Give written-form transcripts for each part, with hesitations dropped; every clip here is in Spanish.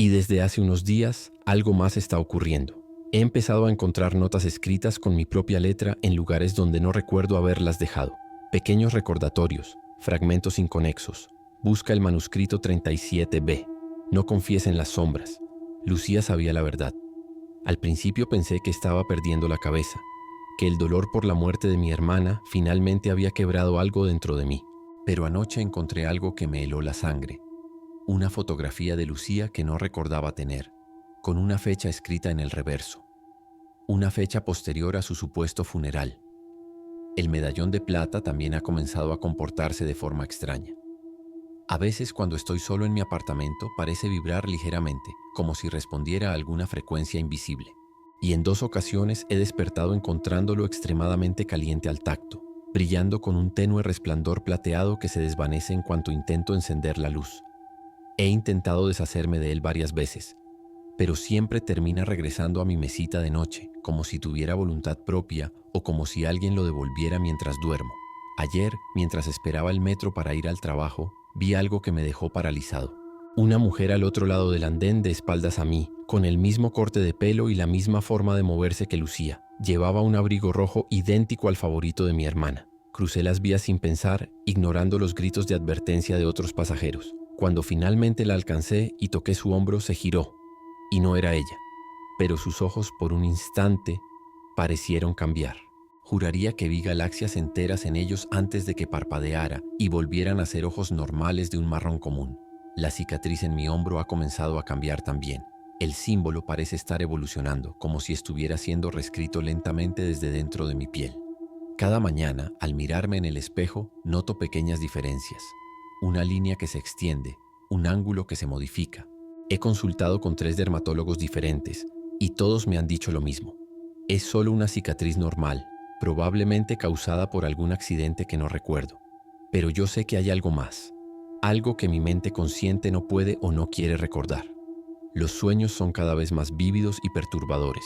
Y desde hace unos días, algo más está ocurriendo. He empezado a encontrar notas escritas con mi propia letra en lugares donde no recuerdo haberlas dejado. Pequeños recordatorios, fragmentos inconexos. Busca el manuscrito 37B. No confíes en las sombras. Lucía sabía la verdad. Al principio pensé que estaba perdiendo la cabeza, que el dolor por la muerte de mi hermana finalmente había quebrado algo dentro de mí. Pero anoche encontré algo que me heló la sangre. Una fotografía de Lucía que no recordaba tener, con una fecha escrita en el reverso. Una fecha posterior a su supuesto funeral. El medallón de plata también ha comenzado a comportarse de forma extraña. A veces cuando estoy solo en mi apartamento parece vibrar ligeramente, como si respondiera a alguna frecuencia invisible. Y en 2 ocasiones he despertado encontrándolo extremadamente caliente al tacto, brillando con un tenue resplandor plateado que se desvanece en cuanto intento encender la luz. He intentado deshacerme de él varias veces, pero siempre termina regresando a mi mesita de noche, como si tuviera voluntad propia o como si alguien lo devolviera mientras duermo. Ayer, mientras esperaba el metro para ir al trabajo, vi algo que me dejó paralizado. Una mujer al otro lado del andén de espaldas a mí, con el mismo corte de pelo y la misma forma de moverse que Lucía. Llevaba un abrigo rojo idéntico al favorito de mi hermana. Crucé las vías sin pensar, ignorando los gritos de advertencia de otros pasajeros. Cuando finalmente la alcancé y toqué su hombro, se giró. Y no era ella. Pero sus ojos por un instante parecieron cambiar. Juraría que vi galaxias enteras en ellos antes de que parpadeara y volvieran a ser ojos normales de un marrón común. La cicatriz en mi hombro ha comenzado a cambiar también. El símbolo parece estar evolucionando, como si estuviera siendo reescrito lentamente desde dentro de mi piel. Cada mañana, al mirarme en el espejo, noto pequeñas diferencias. Una línea que se extiende, un ángulo que se modifica. He consultado con 3 dermatólogos diferentes y todos me han dicho lo mismo. Es solo una cicatriz normal, probablemente causada por algún accidente que no recuerdo. Pero yo sé que hay algo más, algo que mi mente consciente no puede o no quiere recordar. Los sueños son cada vez más vívidos y perturbadores.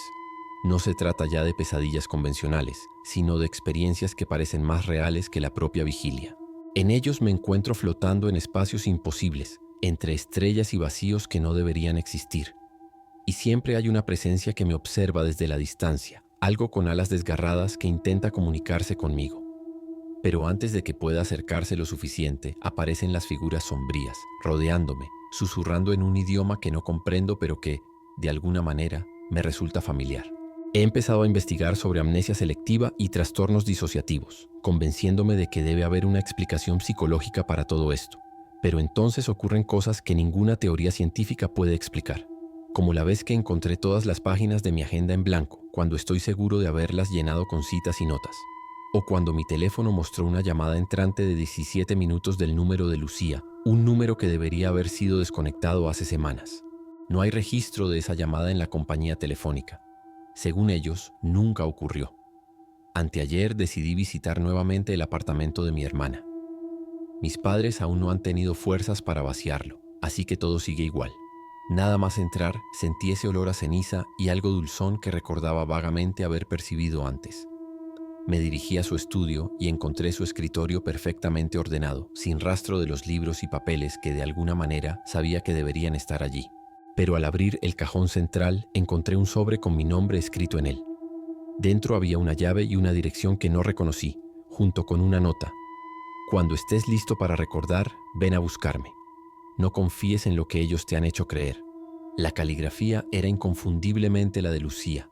No se trata ya de pesadillas convencionales, sino de experiencias que parecen más reales que la propia vigilia. En ellos me encuentro flotando en espacios imposibles, entre estrellas y vacíos que no deberían existir. Y siempre hay una presencia que me observa desde la distancia, algo con alas desgarradas que intenta comunicarse conmigo. Pero antes de que pueda acercarse lo suficiente, aparecen las figuras sombrías, rodeándome, susurrando en un idioma que no comprendo pero que, de alguna manera, me resulta familiar. He empezado a investigar sobre amnesia selectiva y trastornos disociativos, convenciéndome de que debe haber una explicación psicológica para todo esto. Pero entonces ocurren cosas que ninguna teoría científica puede explicar. Como la vez que encontré todas las páginas de mi agenda en blanco, cuando estoy seguro de haberlas llenado con citas y notas. O cuando mi teléfono mostró una llamada entrante de 17 minutos del número de Lucía, un número que debería haber sido desconectado hace semanas. No hay registro de esa llamada en la compañía telefónica. Según ellos, nunca ocurrió. Anteayer decidí visitar nuevamente el apartamento de mi hermana. Mis padres aún no han tenido fuerzas para vaciarlo, así que todo sigue igual. Nada más entrar, sentí ese olor a ceniza y algo dulzón que recordaba vagamente haber percibido antes. Me dirigí a su estudio y encontré su escritorio perfectamente ordenado, sin rastro de los libros y papeles que de alguna manera sabía que deberían estar allí. Pero al abrir el cajón central, encontré un sobre con mi nombre escrito en él. Dentro había una llave y una dirección que no reconocí, junto con una nota. Cuando estés listo para recordar, ven a buscarme. No confíes en lo que ellos te han hecho creer. La caligrafía era inconfundiblemente la de Lucía.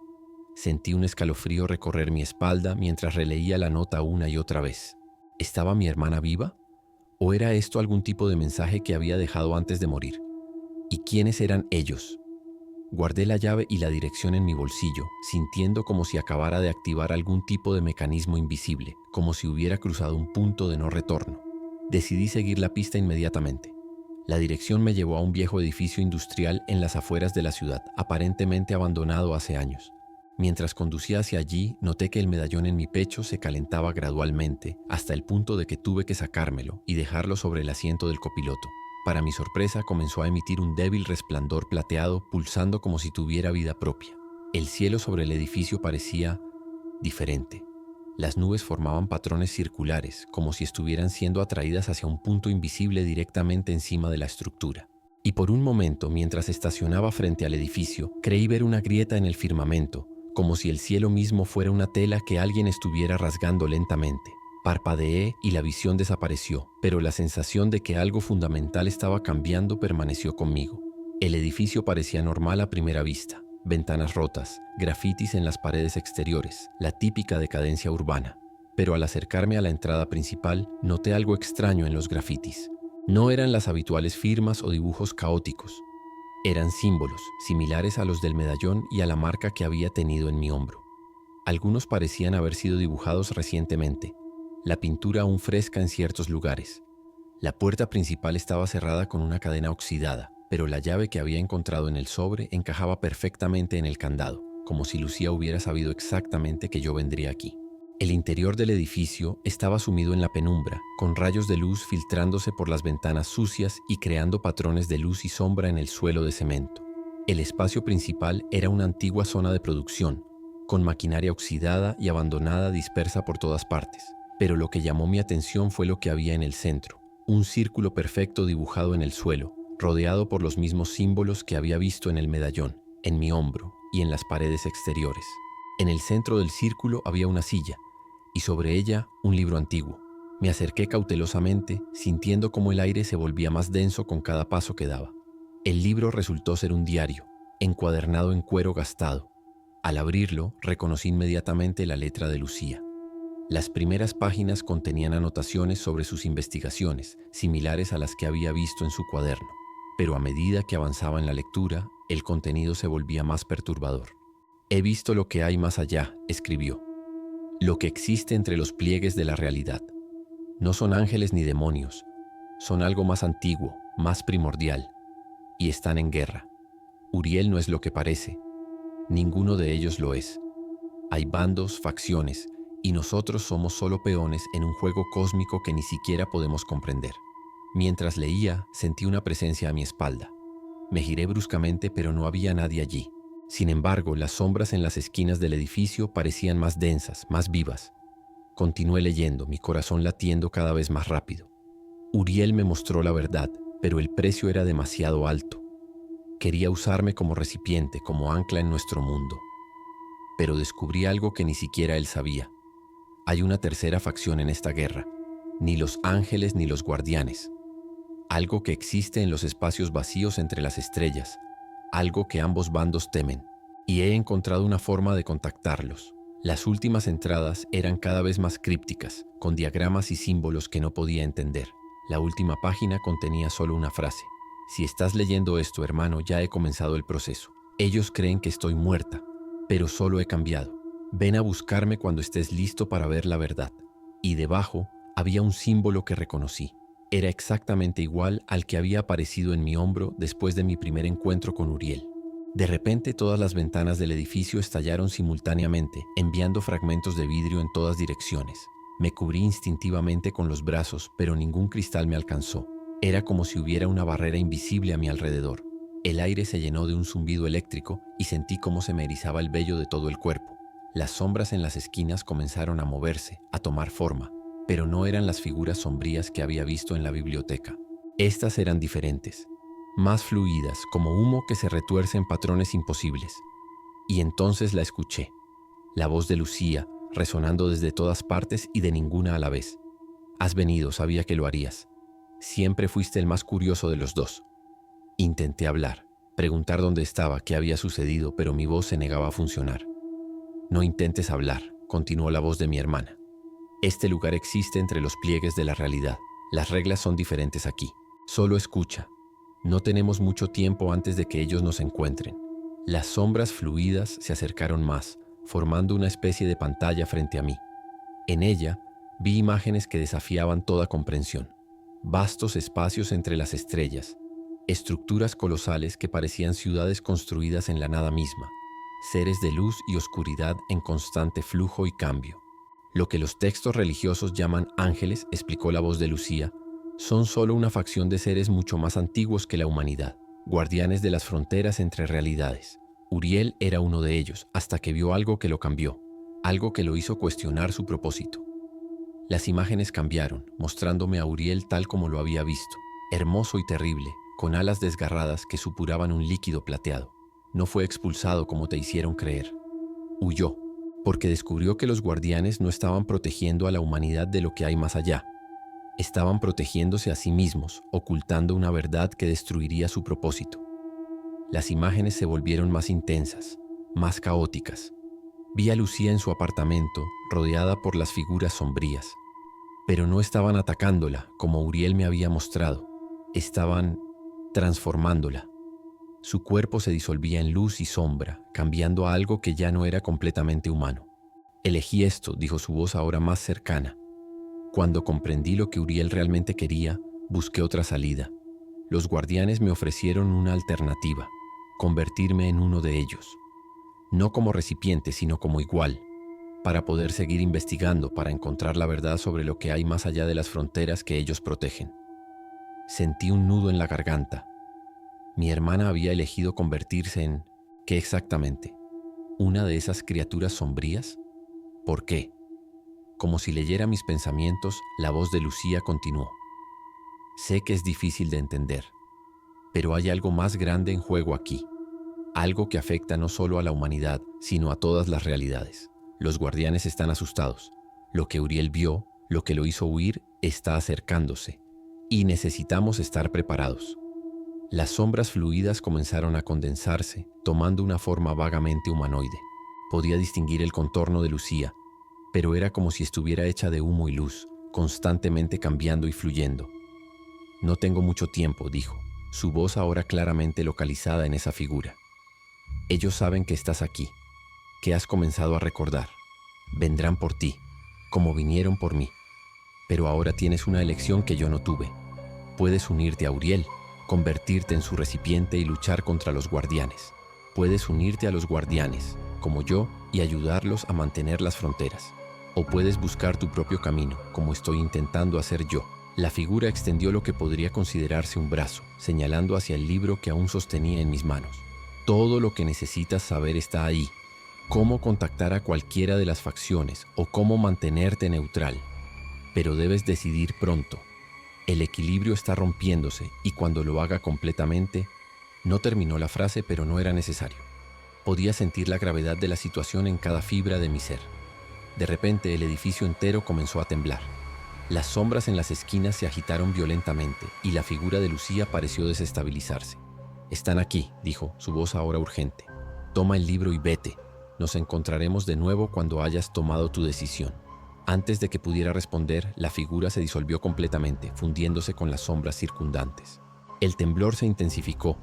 Sentí un escalofrío recorrer mi espalda mientras releía la nota una y otra vez. ¿Estaba mi hermana viva? ¿O era esto algún tipo de mensaje que había dejado antes de morir? ¿Y quiénes eran ellos? Guardé la llave y la dirección en mi bolsillo, sintiendo como si acabara de activar algún tipo de mecanismo invisible, como si hubiera cruzado un punto de no retorno. Decidí seguir la pista inmediatamente. La dirección me llevó a un viejo edificio industrial en las afueras de la ciudad, aparentemente abandonado hace años. Mientras conducía hacia allí, noté que el medallón en mi pecho se calentaba gradualmente, hasta el punto de que tuve que sacármelo y dejarlo sobre el asiento del copiloto. Para mi sorpresa, comenzó a emitir un débil resplandor plateado, pulsando como si tuviera vida propia. El cielo sobre el edificio parecía diferente. Las nubes formaban patrones circulares, como si estuvieran siendo atraídas hacia un punto invisible directamente encima de la estructura. Y por un momento, mientras estacionaba frente al edificio, creí ver una grieta en el firmamento, como si el cielo mismo fuera una tela que alguien estuviera rasgando lentamente. Parpadeé y la visión desapareció, pero la sensación de que algo fundamental estaba cambiando permaneció conmigo. El edificio parecía normal a primera vista. Ventanas rotas, grafitis en las paredes exteriores, la típica decadencia urbana. Pero al acercarme a la entrada principal, noté algo extraño en los grafitis. No eran las habituales firmas o dibujos caóticos. Eran símbolos, similares a los del medallón y a la marca que había tenido en mi hombro. Algunos parecían haber sido dibujados recientemente, la pintura aún fresca en ciertos lugares. La puerta principal estaba cerrada con una cadena oxidada, pero la llave que había encontrado en el sobre encajaba perfectamente en el candado, como si Lucía hubiera sabido exactamente que yo vendría aquí. El interior del edificio estaba sumido en la penumbra, con rayos de luz filtrándose por las ventanas sucias y creando patrones de luz y sombra en el suelo de cemento. El espacio principal era una antigua zona de producción, con maquinaria oxidada y abandonada dispersa por todas partes. Pero lo que llamó mi atención fue lo que había en el centro, un círculo perfecto dibujado en el suelo, rodeado por los mismos símbolos que había visto en el medallón, en mi hombro y en las paredes exteriores. En el centro del círculo había una silla, y sobre ella un libro antiguo. Me acerqué cautelosamente, sintiendo cómo el aire se volvía más denso con cada paso que daba. El libro resultó ser un diario, encuadernado en cuero gastado. Al abrirlo, reconocí inmediatamente la letra de Lucía. Las primeras páginas contenían anotaciones sobre sus investigaciones, similares a las que había visto en su cuaderno. Pero a medida que avanzaba en la lectura, el contenido se volvía más perturbador. «He visto lo que hay más allá», escribió. «Lo que existe entre los pliegues de la realidad. No son ángeles ni demonios. Son algo más antiguo, más primordial. Y están en guerra. Uriel no es lo que parece. Ninguno de ellos lo es. Hay bandos, facciones, y nosotros somos solo peones en un juego cósmico que ni siquiera podemos comprender». Mientras leía, sentí una presencia a mi espalda. Me giré bruscamente, pero no había nadie allí. Sin embargo, las sombras en las esquinas del edificio parecían más densas, más vivas. Continué leyendo, mi corazón latiendo cada vez más rápido. Uriel me mostró la verdad, pero el precio era demasiado alto. Quería usarme como recipiente, como ancla en nuestro mundo. Pero descubrí algo que ni siquiera él sabía. Hay una tercera facción en esta guerra, ni los ángeles ni los guardianes. Algo que existe en los espacios vacíos entre las estrellas, algo que ambos bandos temen, y he encontrado una forma de contactarlos. Las últimas entradas eran cada vez más crípticas, con diagramas y símbolos que no podía entender. La última página contenía solo una frase: «Si estás leyendo esto, hermano, ya he comenzado el proceso. Ellos creen que estoy muerta, pero solo he cambiado. Ven a buscarme cuando estés listo para ver la verdad». Y debajo había un símbolo que reconocí. Era exactamente igual al que había aparecido en mi hombro después de mi primer encuentro con Uriel. De repente, todas las ventanas del edificio estallaron simultáneamente, enviando fragmentos de vidrio en todas direcciones. Me cubrí instintivamente con los brazos, pero ningún cristal me alcanzó. Era como si hubiera una barrera invisible a mi alrededor. El aire se llenó de un zumbido eléctrico y sentí cómo se me erizaba el vello de todo el cuerpo. Las sombras en las esquinas comenzaron a moverse, a tomar forma, pero no eran las figuras sombrías que había visto en la biblioteca. Estas eran diferentes, más fluidas, como humo que se retuerce en patrones imposibles. Y entonces la escuché, la voz de Lucía, resonando desde todas partes y de ninguna a la vez. «Has venido, sabía que lo harías. Siempre fuiste el más curioso de los dos». Intenté hablar, preguntar dónde estaba, qué había sucedido, pero mi voz se negaba a funcionar. «No intentes hablar», continuó la voz de mi hermana. «Este lugar existe entre los pliegues de la realidad. Las reglas son diferentes aquí. Solo escucha. No tenemos mucho tiempo antes de que ellos nos encuentren». Las sombras fluidas se acercaron más, formando una especie de pantalla frente a mí. En ella vi imágenes que desafiaban toda comprensión. Vastos espacios entre las estrellas, estructuras colosales que parecían ciudades construidas en la nada misma, seres de luz y oscuridad en constante flujo y cambio. Lo que los textos religiosos llaman ángeles, explicó la voz de Lucía, son solo una facción de seres mucho más antiguos que la humanidad, guardianes de las fronteras entre realidades. Uriel era uno de ellos, hasta que vio algo que lo cambió, algo que lo hizo cuestionar su propósito. Las imágenes cambiaron, mostrándome a Uriel tal como lo había visto, hermoso y terrible, con alas desgarradas que supuraban un líquido plateado. No fue expulsado como te hicieron creer. Huyó, porque descubrió que los guardianes no estaban protegiendo a la humanidad de lo que hay más allá. Estaban protegiéndose a sí mismos, ocultando una verdad que destruiría su propósito. Las imágenes se volvieron más intensas, más caóticas. Vi a Lucía en su apartamento, rodeada por las figuras sombrías. Pero no estaban atacándola, como Uriel me había mostrado. Estaban transformándola. Su cuerpo se disolvía en luz y sombra, cambiando a algo que ya no era completamente humano. Elegí esto, dijo su voz ahora más cercana. Cuando comprendí lo que Uriel realmente quería, busqué otra salida. Los guardianes me ofrecieron una alternativa, convertirme en uno de ellos. No como recipiente, sino como igual, para poder seguir investigando, para encontrar la verdad sobre lo que hay más allá de las fronteras que ellos protegen. Sentí un nudo en la garganta. Mi hermana había elegido convertirse en... ¿qué exactamente? ¿Una de esas criaturas sombrías? ¿Por qué? Como si leyera mis pensamientos, la voz de Lucía continuó. Sé que es difícil de entender, pero hay algo más grande en juego aquí. Algo que afecta no solo a la humanidad, sino a todas las realidades. Los guardianes están asustados. Lo que Uriel vio, lo que lo hizo huir, está acercándose. Y necesitamos estar preparados. Las sombras fluidas comenzaron a condensarse, tomando una forma vagamente humanoide. Podía distinguir el contorno de Lucía, pero era como si estuviera hecha de humo y luz, constantemente cambiando y fluyendo. No tengo mucho tiempo, dijo, su voz ahora claramente localizada en esa figura. Ellos saben que estás aquí, que has comenzado a recordar. Vendrán por ti, como vinieron por mí. Pero ahora tienes una elección que yo no tuve. Puedes unirte a Uriel, convertirte en su recipiente y luchar contra los guardianes. Puedes unirte a los guardianes, como yo, y ayudarlos a mantener las fronteras. O puedes buscar tu propio camino, como estoy intentando hacer yo. La figura extendió lo que podría considerarse un brazo, señalando hacia el libro que aún sostenía en mis manos. Todo lo que necesitas saber está ahí. Cómo contactar a cualquiera de las facciones o cómo mantenerte neutral. Pero debes decidir pronto. El equilibrio está rompiéndose y cuando lo haga completamente... No terminó la frase, pero no era necesario. Podía sentir la gravedad de la situación en cada fibra de mi ser. De repente, el edificio entero comenzó a temblar. Las sombras en las esquinas se agitaron violentamente y la figura de Lucía pareció desestabilizarse. «Están aquí», dijo, su voz ahora urgente. «Toma el libro y vete. Nos encontraremos de nuevo cuando hayas tomado tu decisión». Antes de que pudiera responder, la figura se disolvió completamente, fundiéndose con las sombras circundantes. El temblor se intensificó,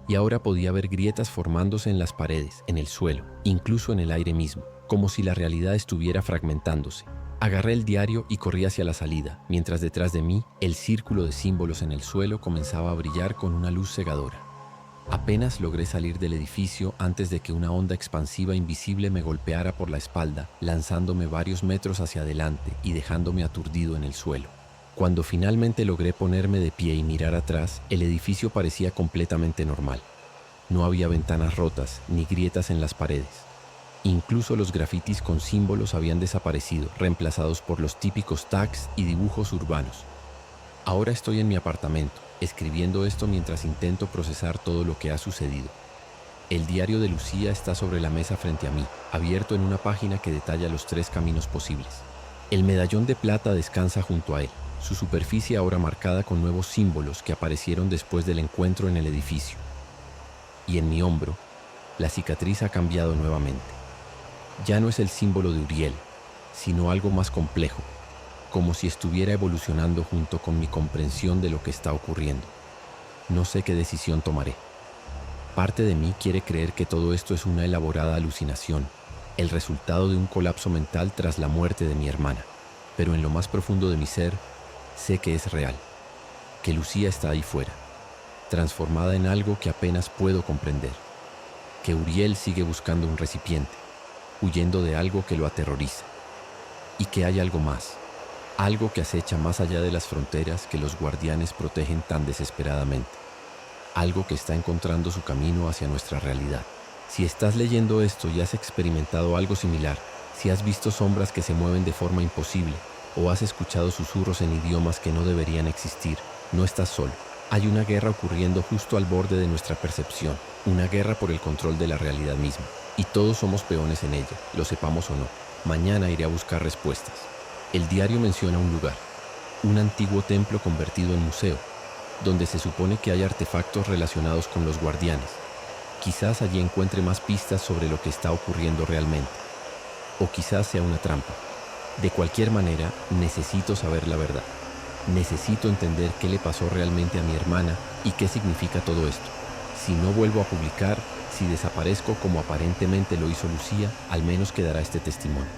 y ahora podía ver grietas formándose en las paredes, en el suelo, incluso en el aire mismo, como si la realidad estuviera fragmentándose. Agarré el diario y corrí hacia la salida, mientras detrás de mí, el círculo de símbolos en el suelo comenzaba a brillar con una luz cegadora. Apenas logré salir del edificio antes de que una onda expansiva invisible me golpeara por la espalda, lanzándome varios metros hacia adelante y dejándome aturdido en el suelo. Cuando finalmente logré ponerme de pie y mirar atrás, el edificio parecía completamente normal. No había ventanas rotas ni grietas en las paredes. Incluso los grafitis con símbolos habían desaparecido, reemplazados por los típicos tags y dibujos urbanos. Ahora estoy en mi apartamento, escribiendo esto mientras intento procesar todo lo que ha sucedido. El diario de Lucía está sobre la mesa frente a mí, abierto en una página que detalla los 3 caminos posibles. El medallón de plata descansa junto a él, su superficie ahora marcada con nuevos símbolos que aparecieron después del encuentro en el edificio. Y en mi hombro, la cicatriz ha cambiado nuevamente. Ya no es el símbolo de Uriel, sino algo más complejo, como si estuviera evolucionando junto con mi comprensión de lo que está ocurriendo. No sé qué decisión tomaré. Parte de mí quiere creer que todo esto es una elaborada alucinación, el resultado de un colapso mental tras la muerte de mi hermana. Pero en lo más profundo de mi ser, sé que es real, que Lucía está ahí fuera, transformada en algo que apenas puedo comprender, que Uriel sigue buscando un recipiente, huyendo de algo que lo aterroriza, y que hay algo más, algo que acecha más allá de las fronteras que los guardianes protegen tan desesperadamente, algo que está encontrando su camino hacia nuestra realidad. Si estás leyendo esto y has experimentado algo similar, si has visto sombras que se mueven de forma imposible o has escuchado susurros en idiomas que no deberían existir, no estás solo. Hay una guerra ocurriendo justo al borde de nuestra percepción, una guerra por el control de la realidad misma. Y todos somos peones en ella, lo sepamos o no. Mañana iré a buscar respuestas. El diario menciona un lugar, un antiguo templo convertido en museo, donde se supone que hay artefactos relacionados con los guardianes. Quizás allí encuentre más pistas sobre lo que está ocurriendo realmente. O quizás sea una trampa. De cualquier manera, necesito saber la verdad. Necesito entender qué le pasó realmente a mi hermana y qué significa todo esto. Si no vuelvo a publicar, si desaparezco como aparentemente lo hizo Lucía, al menos quedará este testimonio.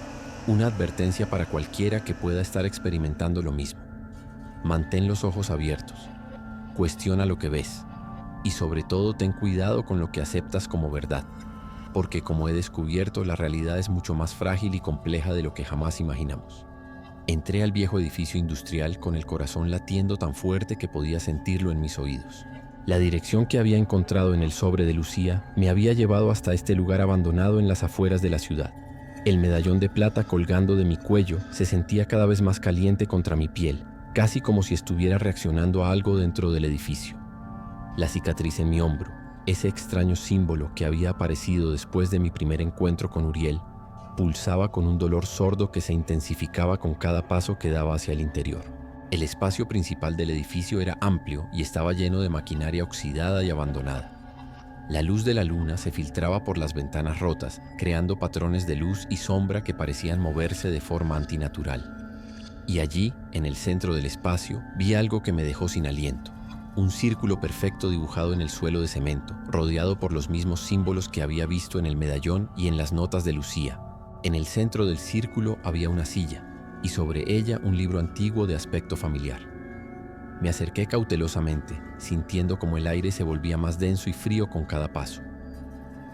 Una advertencia para cualquiera que pueda estar experimentando lo mismo. Mantén los ojos abiertos. Cuestiona lo que ves. Y sobre todo ten cuidado con lo que aceptas como verdad. Porque como he descubierto, la realidad es mucho más frágil y compleja de lo que jamás imaginamos. Entré al viejo edificio industrial con el corazón latiendo tan fuerte que podía sentirlo en mis oídos. La dirección que había encontrado en el sobre de Lucía me había llevado hasta este lugar abandonado en las afueras de la ciudad. El medallón de plata colgando de mi cuello se sentía cada vez más caliente contra mi piel, casi como si estuviera reaccionando a algo dentro del edificio. La cicatriz en mi hombro, ese extraño símbolo que había aparecido después de mi primer encuentro con Uriel, pulsaba con un dolor sordo que se intensificaba con cada paso que daba hacia el interior. El espacio principal del edificio era amplio y estaba lleno de maquinaria oxidada y abandonada. La luz de la luna se filtraba por las ventanas rotas, creando patrones de luz y sombra que parecían moverse de forma antinatural. Y allí, en el centro del espacio, vi algo que me dejó sin aliento. Un círculo perfecto dibujado en el suelo de cemento, rodeado por los mismos símbolos que había visto en el medallón y en las notas de Lucía. En el centro del círculo había una silla, y sobre ella un libro antiguo de aspecto familiar. Me acerqué cautelosamente, sintiendo como el aire se volvía más denso y frío con cada paso.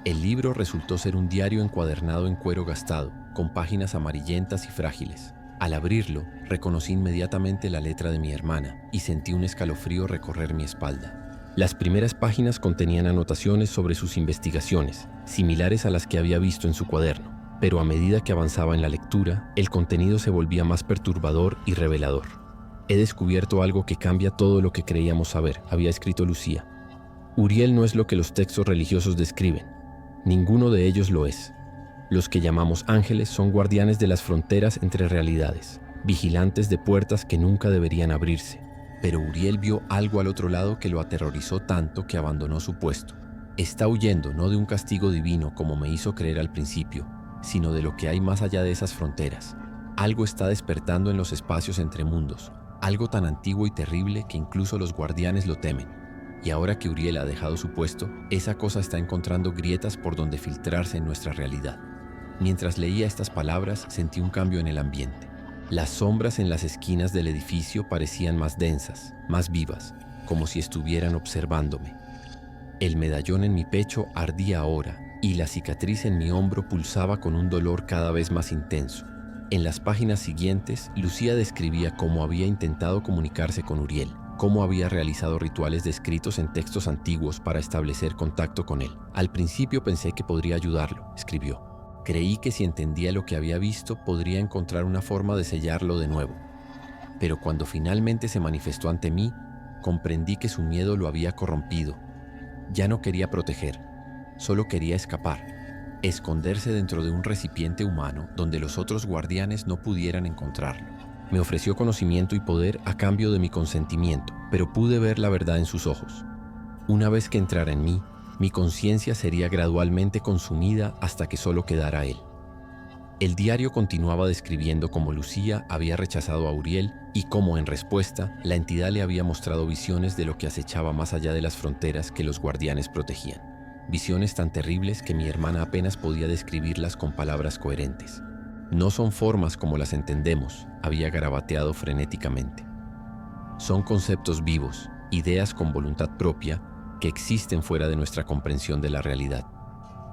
El libro resultó ser un diario encuadernado en cuero gastado, con páginas amarillentas y frágiles. Al abrirlo, reconocí inmediatamente la letra de mi hermana y sentí un escalofrío recorrer mi espalda. Las primeras páginas contenían anotaciones sobre sus investigaciones, similares a las que había visto en su cuaderno. Pero a medida que avanzaba en la lectura, el contenido se volvía más perturbador y revelador. He descubierto algo que cambia todo lo que creíamos saber, había escrito Lucía. Uriel no es lo que los textos religiosos describen. Ninguno de ellos lo es. Los que llamamos ángeles son guardianes de las fronteras entre realidades, vigilantes de puertas que nunca deberían abrirse. Pero Uriel vio algo al otro lado que lo aterrorizó tanto que abandonó su puesto. Está huyendo no de un castigo divino como me hizo creer al principio, sino de lo que hay más allá de esas fronteras. Algo está despertando en los espacios entre mundos, algo tan antiguo y terrible que incluso los guardianes lo temen. Y ahora que Uriel ha dejado su puesto, esa cosa está encontrando grietas por donde filtrarse en nuestra realidad. Mientras leía estas palabras, sentí un cambio en el ambiente. Las sombras en las esquinas del edificio parecían más densas, más vivas, como si estuvieran observándome. El medallón en mi pecho ardía ahora, y la cicatriz en mi hombro pulsaba con un dolor cada vez más intenso. En las páginas siguientes, Lucía describía cómo había intentado comunicarse con Uriel, cómo había realizado rituales descritos en textos antiguos para establecer contacto con él. Al principio pensé que podría ayudarlo, escribió. Creí que si entendía lo que había visto, podría encontrar una forma de sellarlo de nuevo. Pero cuando finalmente se manifestó ante mí, comprendí que su miedo lo había corrompido. Ya no quería proteger. Solo quería escapar, esconderse dentro de un recipiente humano donde los otros guardianes no pudieran encontrarlo. Me ofreció conocimiento y poder a cambio de mi consentimiento, pero pude ver la verdad en sus ojos. Una vez que entrara en mí, mi conciencia sería gradualmente consumida hasta que solo quedara él. El diario continuaba describiendo cómo Lucía había rechazado a Uriel y cómo, en respuesta, la entidad le había mostrado visiones de lo que acechaba más allá de las fronteras que los guardianes protegían. Visiones tan terribles que mi hermana apenas podía describirlas con palabras coherentes. No son formas como las entendemos, había garabateado frenéticamente. Son conceptos vivos, ideas con voluntad propia que existen fuera de nuestra comprensión de la realidad.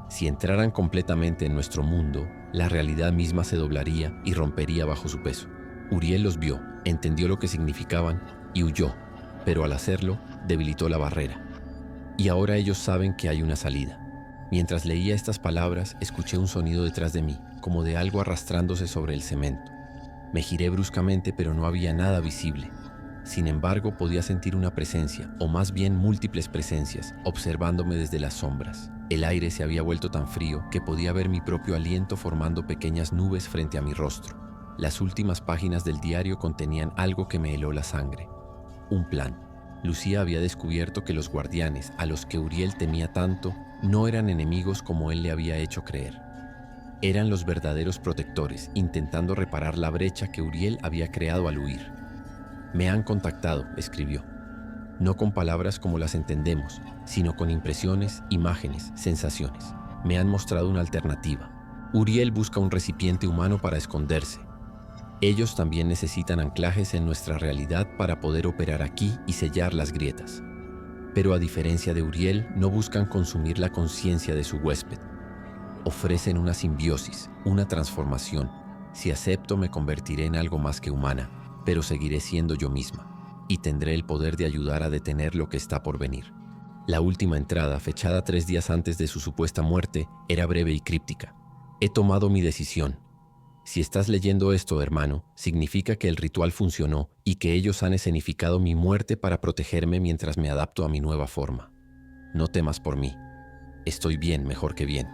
Si entraran completamente en nuestro mundo, la realidad misma se doblaría y rompería bajo su peso. Uriel los vio, entendió lo que significaban y huyó, pero al hacerlo, debilitó la barrera. Y ahora ellos saben que hay una salida. Mientras leía estas palabras, escuché un sonido detrás de mí, como de algo arrastrándose sobre el cemento. Me giré bruscamente, pero no había nada visible. Sin embargo, podía sentir una presencia, o más bien múltiples presencias, observándome desde las sombras. El aire se había vuelto tan frío que podía ver mi propio aliento formando pequeñas nubes frente a mi rostro. Las últimas páginas del diario contenían algo que me heló la sangre. Un plan. Lucía había descubierto que los guardianes, a los que Uriel temía tanto, no eran enemigos como él le había hecho creer. Eran los verdaderos protectores, intentando reparar la brecha que Uriel había creado al huir. «Me han contactado», escribió. No con palabras como las entendemos, sino con impresiones, imágenes, sensaciones. Me han mostrado una alternativa. Uriel busca un recipiente humano para esconderse. Ellos también necesitan anclajes en nuestra realidad para poder operar aquí y sellar las grietas. Pero a diferencia de Uriel, no buscan consumir la conciencia de su huésped. Ofrecen una simbiosis, una transformación. Si acepto, me convertiré en algo más que humana, pero seguiré siendo yo misma, y tendré el poder de ayudar a detener lo que está por venir. La última entrada, fechada 3 días antes de su supuesta muerte, era breve y críptica. He tomado mi decisión. Si estás leyendo esto, hermano, significa que el ritual funcionó y que ellos han escenificado mi muerte para protegerme mientras me adapto a mi nueva forma. No temas por mí. Estoy bien, mejor que bien.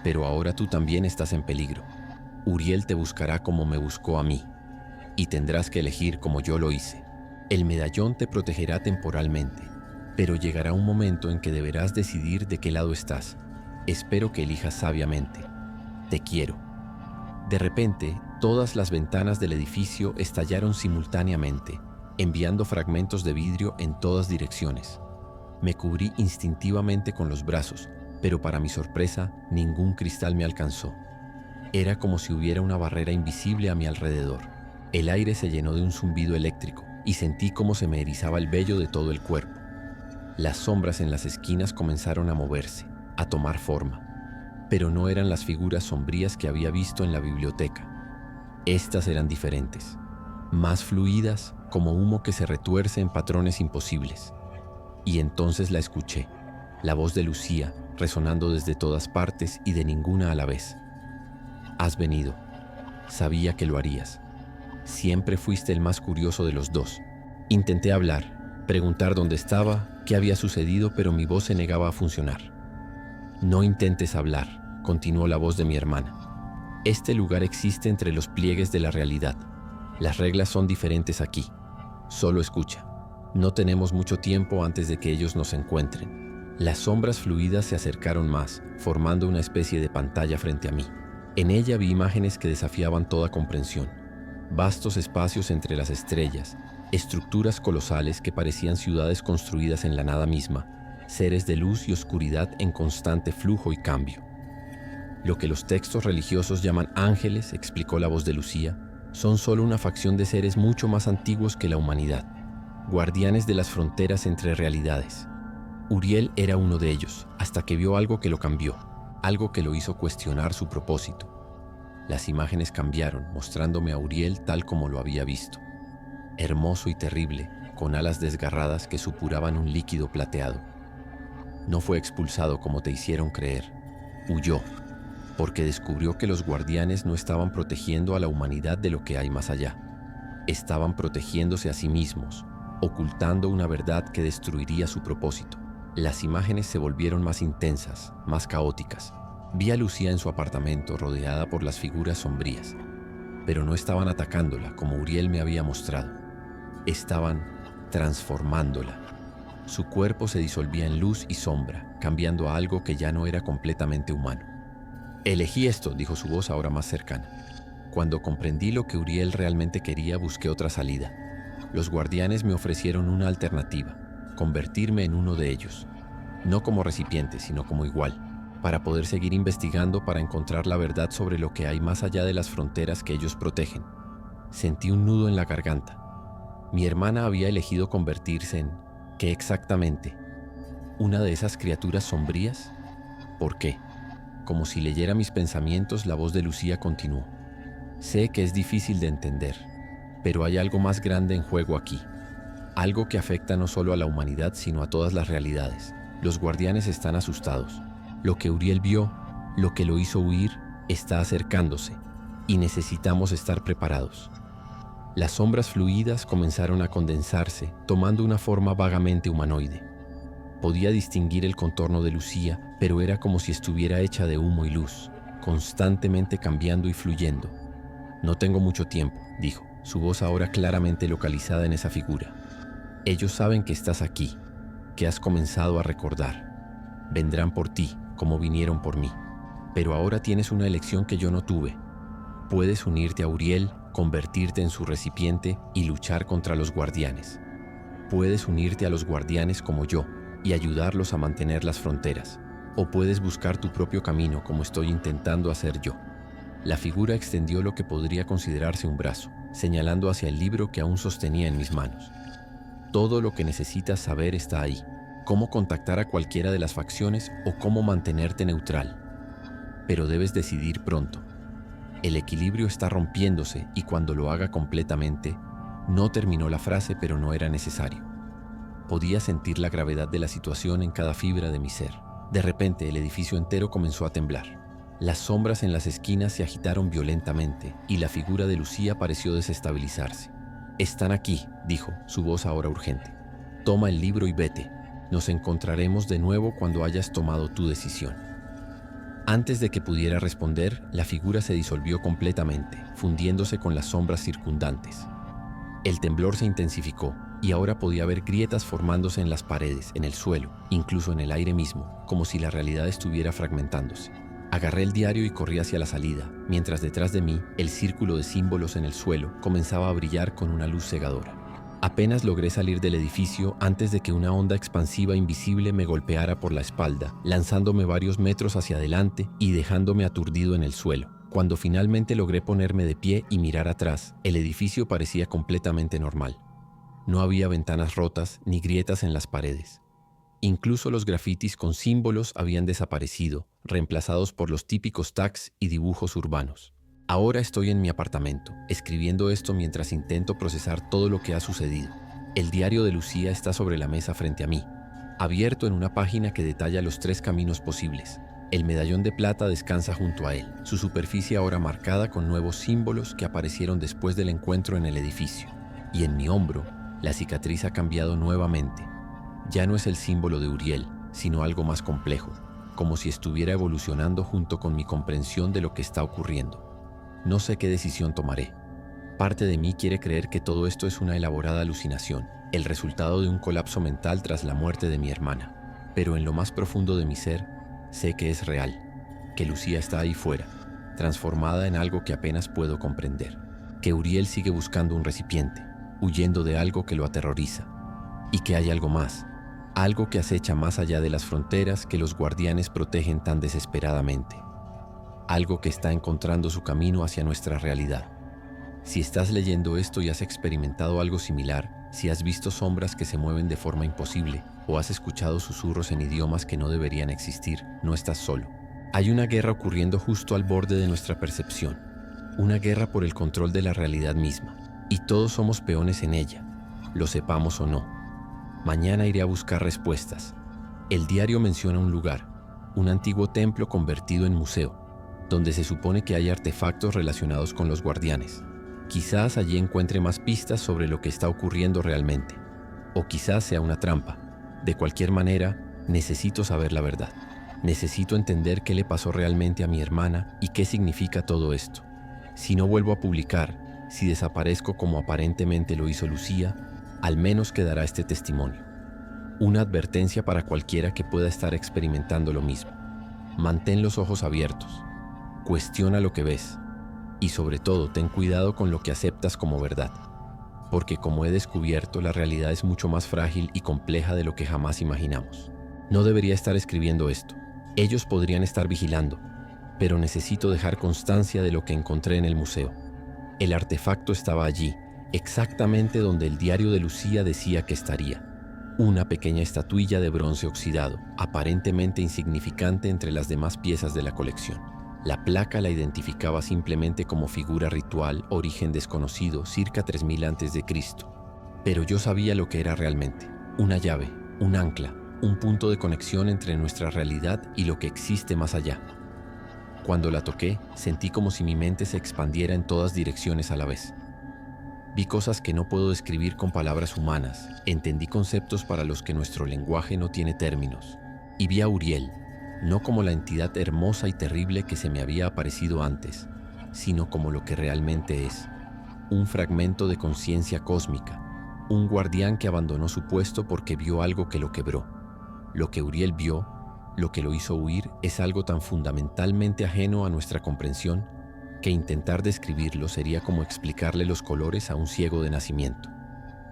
Pero ahora tú también estás en peligro. Uriel te buscará como me buscó a mí, y tendrás que elegir como yo lo hice. El medallón te protegerá temporalmente, pero llegará un momento en que deberás decidir de qué lado estás. Espero que elijas sabiamente. Te quiero. De repente, todas las ventanas del edificio estallaron simultáneamente, enviando fragmentos de vidrio en todas direcciones. Me cubrí instintivamente con los brazos, pero para mi sorpresa, ningún cristal me alcanzó. Era como si hubiera una barrera invisible a mi alrededor. El aire se llenó de un zumbido eléctrico y sentí cómo se me erizaba el vello de todo el cuerpo. Las sombras en las esquinas comenzaron a moverse, a tomar forma, pero no eran las figuras sombrías que había visto en la biblioteca. Estas eran diferentes, más fluidas, como humo que se retuerce en patrones imposibles. Y entonces la escuché, la voz de Lucía, resonando desde todas partes y de ninguna a la vez. Has venido. Sabía que lo harías. Siempre fuiste el más curioso de los dos. Intenté hablar, preguntar dónde estaba, qué había sucedido, pero mi voz se negaba a funcionar. No intentes hablar, continuó la voz de mi hermana. Este lugar existe entre los pliegues de la realidad. Las reglas son diferentes aquí. Solo escucha. No tenemos mucho tiempo antes de que ellos nos encuentren. Las sombras fluidas se acercaron más, formando una especie de pantalla frente a mí. En ella vi imágenes que desafiaban toda comprensión. Vastos espacios entre las estrellas, estructuras colosales que parecían ciudades construidas en la nada misma, seres de luz y oscuridad en constante flujo y cambio. Lo que los textos religiosos llaman ángeles, explicó la voz de Lucía, son solo una facción de seres mucho más antiguos que la humanidad, guardianes de las fronteras entre realidades. Uriel era uno de ellos, hasta que vio algo que lo cambió, algo que lo hizo cuestionar su propósito. Las imágenes cambiaron, mostrándome a Uriel tal como lo había visto. Hermoso y terrible, con alas desgarradas que supuraban un líquido plateado. No fue expulsado como te hicieron creer. Huyó, porque descubrió que los guardianes no estaban protegiendo a la humanidad de lo que hay más allá. Estaban protegiéndose a sí mismos, ocultando una verdad que destruiría su propósito. Las imágenes se volvieron más intensas, más caóticas. Vi a Lucía en su apartamento rodeada por las figuras sombrías, pero no estaban atacándola como Uriel me había mostrado. Estaban transformándola. Su cuerpo se disolvía en luz y sombra, cambiando a algo que ya no era completamente humano. Elegí esto, dijo su voz ahora más cercana. Cuando comprendí lo que Uriel realmente quería, busqué otra salida. Los guardianes me ofrecieron una alternativa, convertirme en uno de ellos, no como recipiente, sino como igual, para poder seguir investigando para encontrar la verdad sobre lo que hay más allá de las fronteras que ellos protegen. Sentí un nudo en la garganta. Mi hermana había elegido convertirse en... ¿qué exactamente? ¿Una de esas criaturas sombrías? ¿Por qué? Como si leyera mis pensamientos, la voz de Lucía continuó. Sé que es difícil de entender, pero hay algo más grande en juego aquí. Algo que afecta no solo a la humanidad, sino a todas las realidades. Los guardianes están asustados. Lo que Uriel vio, lo que lo hizo huir, está acercándose, y necesitamos estar preparados. Las sombras fluidas comenzaron a condensarse, tomando una forma vagamente humanoide. Podía distinguir el contorno de Lucía, pero era como si estuviera hecha de humo y luz, constantemente cambiando y fluyendo. «No tengo mucho tiempo», dijo, su voz ahora claramente localizada en esa figura. «Ellos saben que estás aquí, que has comenzado a recordar. Vendrán por ti, como vinieron por mí. Pero ahora tienes una elección que yo no tuve. Puedes unirte a Uriel, convertirte en su recipiente y luchar contra los guardianes. Puedes unirte a los guardianes como yo y ayudarlos a mantener las fronteras. O puedes buscar tu propio camino como estoy intentando hacer yo». La figura extendió lo que podría considerarse un brazo, señalando hacia el libro que aún sostenía en mis manos. «Todo lo que necesitas saber está ahí. Cómo contactar a cualquiera de las facciones o cómo mantenerte neutral. Pero debes decidir pronto. El equilibrio está rompiéndose y cuando lo haga completamente…» No terminó la frase, pero no era necesario. Podía sentir la gravedad de la situación en cada fibra de mi ser. De repente, el edificio entero comenzó a temblar. Las sombras en las esquinas se agitaron violentamente y la figura de Lucía pareció desestabilizarse. «Están aquí», dijo, su voz ahora urgente. «Toma el libro y vete. Nos encontraremos de nuevo cuando hayas tomado tu decisión». Antes de que pudiera responder, la figura se disolvió completamente, fundiéndose con las sombras circundantes. El temblor se intensificó y ahora podía ver grietas formándose en las paredes, en el suelo, incluso en el aire mismo, como si la realidad estuviera fragmentándose. Agarré el diario y corrí hacia la salida, mientras detrás de mí, el círculo de símbolos en el suelo comenzaba a brillar con una luz cegadora. Apenas logré salir del edificio antes de que una onda expansiva invisible me golpeara por la espalda, lanzándome varios metros hacia adelante y dejándome aturdido en el suelo. Cuando finalmente logré ponerme de pie y mirar atrás, el edificio parecía completamente normal. No había ventanas rotas ni grietas en las paredes. Incluso los grafitis con símbolos habían desaparecido, reemplazados por los típicos tags y dibujos urbanos. Ahora estoy en mi apartamento, escribiendo esto mientras intento procesar todo lo que ha sucedido. El diario de Lucía está sobre la mesa frente a mí, abierto en una página que detalla los 3 caminos posibles. El medallón de plata descansa junto a él, su superficie ahora marcada con nuevos símbolos que aparecieron después del encuentro en el edificio. Y en mi hombro, la cicatriz ha cambiado nuevamente. Ya no es el símbolo de Uriel, sino algo más complejo, como si estuviera evolucionando junto con mi comprensión de lo que está ocurriendo. No sé qué decisión tomaré. Parte de mí quiere creer que todo esto es una elaborada alucinación, el resultado de un colapso mental tras la muerte de mi hermana. Pero en lo más profundo de mi ser, sé que es real, que Lucía está ahí fuera, transformada en algo que apenas puedo comprender, que Uriel sigue buscando un recipiente, huyendo de algo que lo aterroriza, y que hay algo más, algo que acecha más allá de las fronteras que los guardianes protegen tan desesperadamente, algo que está encontrando su camino hacia nuestra realidad. Si estás leyendo esto y has experimentado algo similar, si has visto sombras que se mueven de forma imposible o has escuchado susurros en idiomas que no deberían existir, no estás solo. Hay una guerra ocurriendo justo al borde de nuestra percepción, una guerra por el control de la realidad misma, y todos somos peones en ella, lo sepamos o no. Mañana iré a buscar respuestas. El diario menciona un lugar, un antiguo templo convertido en museo, donde se supone que hay artefactos relacionados con los guardianes. Quizás allí encuentre más pistas sobre lo que está ocurriendo realmente, o quizás sea una trampa. De cualquier manera, necesito saber la verdad. Necesito entender qué le pasó realmente a mi hermana y qué significa todo esto. Si no vuelvo a publicar, si desaparezco como aparentemente lo hizo Lucía, al menos quedará este testimonio. Una advertencia para cualquiera que pueda estar experimentando lo mismo. Mantén los ojos abiertos. Cuestiona lo que ves. Y sobre todo, ten cuidado con lo que aceptas como verdad. Porque como he descubierto, la realidad es mucho más frágil y compleja de lo que jamás imaginamos. No debería estar escribiendo esto. Ellos podrían estar vigilando, pero necesito dejar constancia de lo que encontré en el museo. El artefacto estaba allí, exactamente donde el diario de Lucía decía que estaría. Una pequeña estatuilla de bronce oxidado, aparentemente insignificante entre las demás piezas de la colección. La placa la identificaba simplemente como figura ritual, origen desconocido, circa 3000 a.C. Pero yo sabía lo que era realmente. Una llave, un ancla, un punto de conexión entre nuestra realidad y lo que existe más allá. Cuando la toqué, sentí como si mi mente se expandiera en todas direcciones a la vez. Vi cosas que no puedo describir con palabras humanas, entendí conceptos para los que nuestro lenguaje no tiene términos. Y vi a Uriel, no como la entidad hermosa y terrible que se me había aparecido antes, sino como lo que realmente es, un fragmento de conciencia cósmica, un guardián que abandonó su puesto porque vio algo que lo quebró. Lo que Uriel vio, lo que lo hizo huir, es algo tan fundamentalmente ajeno a nuestra comprensión que intentar describirlo sería como explicarle los colores a un ciego de nacimiento.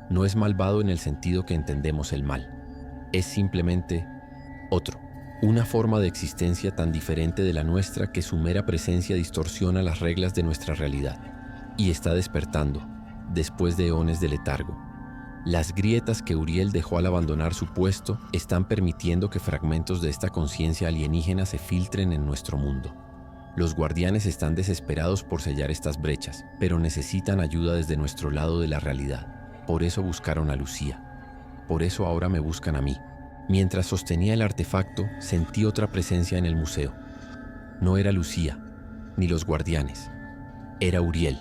No es malvado en el sentido que entendemos el mal. Es simplemente otro. Una forma de existencia tan diferente de la nuestra que su mera presencia distorsiona las reglas de nuestra realidad. Y está despertando, después de eones de letargo. Las grietas que Uriel dejó al abandonar su puesto están permitiendo que fragmentos de esta conciencia alienígena se filtren en nuestro mundo. Los guardianes están desesperados por sellar estas brechas, pero necesitan ayuda desde nuestro lado de la realidad. Por eso buscaron a Lucía. Por eso ahora me buscan a mí. Mientras sostenía el artefacto, sentí otra presencia en el museo. No era Lucía, ni los guardianes. Era Uriel.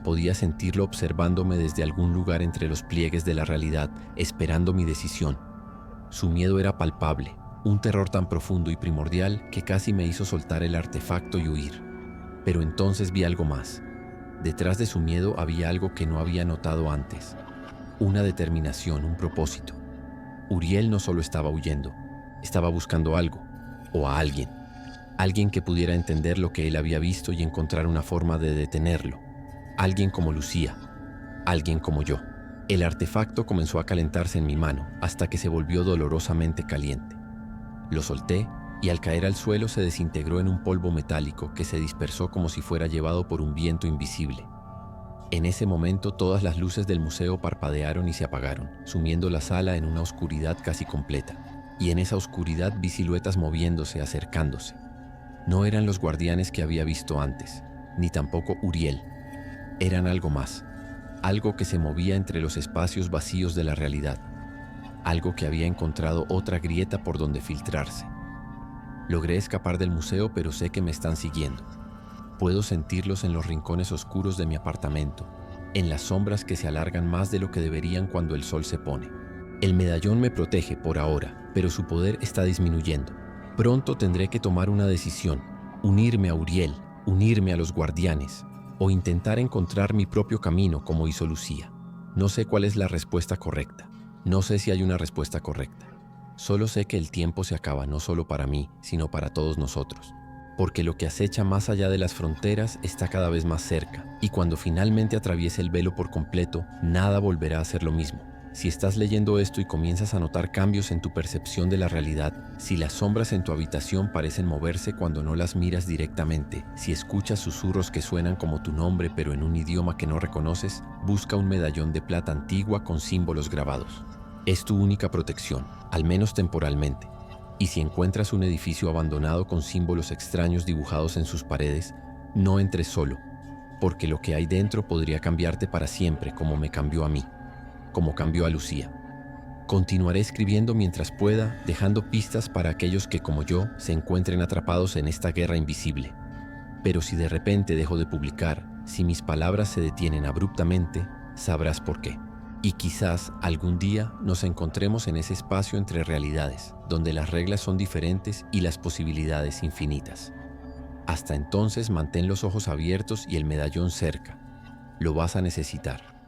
Podía sentirlo observándome desde algún lugar entre los pliegues de la realidad, esperando mi decisión. Su miedo era palpable. Un terror tan profundo y primordial que casi me hizo soltar el artefacto y huir. Pero entonces vi algo más. Detrás de su miedo había algo que no había notado antes. Una determinación, un propósito. Uriel no solo estaba huyendo, estaba buscando algo, o a alguien. Alguien que pudiera entender lo que él había visto y encontrar una forma de detenerlo. Alguien como Lucía, alguien como yo. El artefacto comenzó a calentarse en mi mano hasta que se volvió dolorosamente caliente. Lo solté y al caer al suelo se desintegró en un polvo metálico que se dispersó como si fuera llevado por un viento invisible. En ese momento todas las luces del museo parpadearon y se apagaron, sumiendo la sala en una oscuridad casi completa. Y en esa oscuridad vi siluetas moviéndose, acercándose. No eran los guardianes que había visto antes, ni tampoco Uriel. Eran algo más, algo que se movía entre los espacios vacíos de la realidad. Algo que había encontrado otra grieta por donde filtrarse. Logré escapar del museo, pero sé que me están siguiendo. Puedo sentirlos en los rincones oscuros de mi apartamento, en las sombras que se alargan más de lo que deberían cuando el sol se pone. El medallón me protege por ahora, pero su poder está disminuyendo. Pronto tendré que tomar una decisión, unirme a Uriel, unirme a los guardianes, o intentar encontrar mi propio camino como hizo Lucía. No sé cuál es la respuesta correcta. No sé si hay una respuesta correcta. Solo sé que el tiempo se acaba no solo para mí, sino para todos nosotros. Porque lo que acecha más allá de las fronteras está cada vez más cerca, y cuando finalmente atraviese el velo por completo, nada volverá a ser lo mismo. Si estás leyendo esto y comienzas a notar cambios en tu percepción de la realidad, si las sombras en tu habitación parecen moverse cuando no las miras directamente, si escuchas susurros que suenan como tu nombre pero en un idioma que no reconoces, busca un medallón de plata antigua con símbolos grabados. Es tu única protección, al menos temporalmente. Y si encuentras un edificio abandonado con símbolos extraños dibujados en sus paredes, no entres solo, porque lo que hay dentro podría cambiarte para siempre como me cambió a mí. Como cambió a Lucía. Continuaré escribiendo mientras pueda, dejando pistas para aquellos que, como yo, se encuentren atrapados en esta guerra invisible. Pero si de repente dejo de publicar, si mis palabras se detienen abruptamente, sabrás por qué. Y quizás algún día nos encontremos en ese espacio entre realidades, donde las reglas son diferentes y las posibilidades infinitas. Hasta entonces mantén los ojos abiertos y el medallón cerca. Lo vas a necesitar.